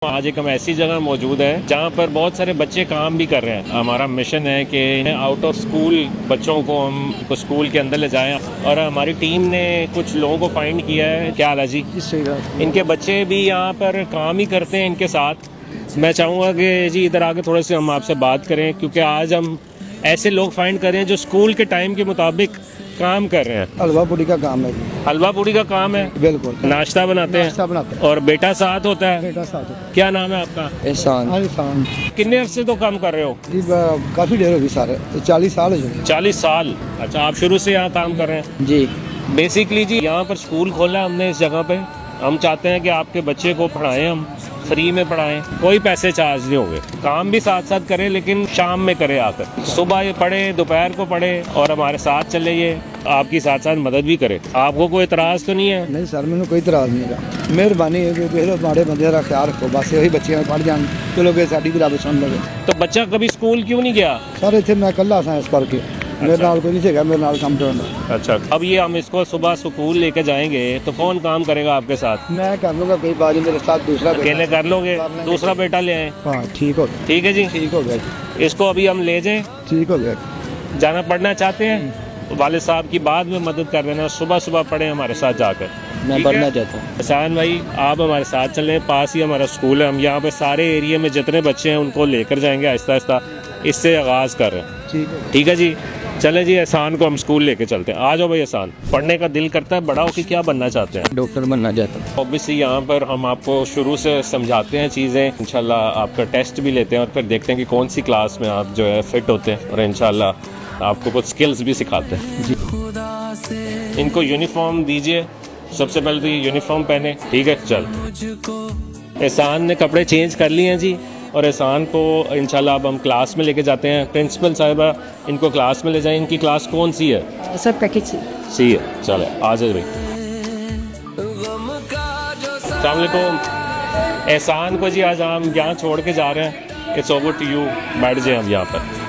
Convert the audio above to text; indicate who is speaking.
Speaker 1: आज एक हम ऐसी जगह मौजूद हैं जहाँ पर बहुत सारे बच्चे काम भी कर रहे हैं। हमारा मिशन है कि आउट ऑफ स्कूल बच्चों को हम स्कूल के अंदर ले जाएं और हमारी टीम ने कुछ लोगों को फाइंड किया है। क्या हाल है जी? इनके बच्चे भी यहाँ पर काम ही करते हैं इनके साथ। मैं चाहूँगा कि जी इधर आके थोड़े से हम आपसे बात करें, क्योंकि आज हम ऐसे लोग फाइंड कर रहे हैं जो स्कूल के टाइम के मुताबिक काम कर रहे हैं।
Speaker 2: हलवा पूड़ी का काम है।
Speaker 1: हलवा पूड़ी का काम है,
Speaker 2: बिल्कुल।
Speaker 1: नाश्ता बनाते हैं और बेटा साथ होता है।
Speaker 2: बेटा साथ होता है।
Speaker 1: क्या नाम है आपका?
Speaker 2: एहसान।
Speaker 1: कितने अर्से तो काम कर रहे हो?
Speaker 2: जी काफ़ी देर होगी सारे, 40 साल हो
Speaker 1: 40 साल। अच्छा, आप शुरू से यहाँ काम कर रहे हैं?
Speaker 2: जी।
Speaker 1: बेसिकली जी यहाँ पर स्कूल खोला है हमने इस जगह पे। हम चाहते हैं कि आपके बच्चे को पढ़ाएं, हम फ्री में पढ़ाएं, कोई पैसे चार्ज नहीं होंगे। काम भी साथ साथ करें, लेकिन शाम में करें आकर। सुबह ये पढ़े, दोपहर को पढ़े और हमारे साथ चले, ये आपकी साथ साथ मदद भी करे। आपको कोई इतराज़ तो नहीं है?
Speaker 2: नहीं सर, मैंने कोई इतराज़ नहीं है। मेहरबानी है कि माड़े बंदे का ख्याल रखो, बस यही बच्चे पढ़ जान, चलो कि साड़ी भी रब सुन लगे।
Speaker 1: तो बच्चा कभी स्कूल क्यों नहीं गया?
Speaker 2: सर इतने मैं कल्ला सा इस पर के मेरे नाल कोई नहीं है, मेरे नाल काम करना।
Speaker 1: अच्छा, अब ये हम इसको सुबह स्कूल लेके जाएंगे तो कौन काम करेगा आपके साथ?
Speaker 2: मैं कर लूँगा, कई बार मेरे साथ दूसरा
Speaker 1: अकेले कर लोगे? दूसरा बेटा ले आए?
Speaker 2: हाँ ठीक हो गया।
Speaker 1: ठीक है जी,
Speaker 2: ठीक हो गया।
Speaker 1: इसको अभी हम ले जाएं।
Speaker 2: ठीक हो गया।
Speaker 1: जाना पढ़ना चाहते हैं तो वालिद साहब की बाद में मदद कर देना, सुबह सुबह पढ़े हमारे साथ जाकर।
Speaker 2: मैं पढ़ना चाहता हूँ।
Speaker 1: एहसान भाई, आप हमारे साथ चलें, पास ही हमारा स्कूल है। हम यहाँ पे सारे एरिया में जितने बच्चे हैं उनको लेकर जाएंगे आहिस्ता आहिस्ता। इससे आगाज़ कर रहे हैं। ठीक है जी, चलें जी, एहसान को हम स्कूल लेके चलते हैं। आ जाओ भाई एहसान। पढ़ने का दिल करता है, बड़ा होकर क्या बनना चाहते हैं?
Speaker 2: डॉक्टर बनना चाहता हूँ।
Speaker 1: ऑब्वियसली यहाँ पर हम आपको शुरू से समझाते हैं चीज़ें, इंशाल्लाह आपका टेस्ट भी लेते हैं और फिर देखते हैं कि कौन सी क्लास में आप जो है फिट होते हैं, और इंशाल्लाह आपको कुछ स्किल्स भी सिखाते हैं जी। इनको यूनिफॉर्म दीजिए, सबसे पहले तो ये यूनिफॉर्म पहने। ठीक है, चल। एहसान ने कपड़े चेंज कर लिए हैं जी, और एहसान को इंशाल्लाह अब हम क्लास में लेके जाते हैं। प्रिंसिपल साहिबा इनको क्लास में ले जाएं। इनकी क्लास कौन सी है?
Speaker 3: सर पैकेज
Speaker 1: सी है। चले आ जाए भाई। अस्सलाम वालेकुम। एहसान को जी आज हम यहाँ छोड़ के जा रहे हैं। It's over to you. बैठ जाए हम यहाँ पर।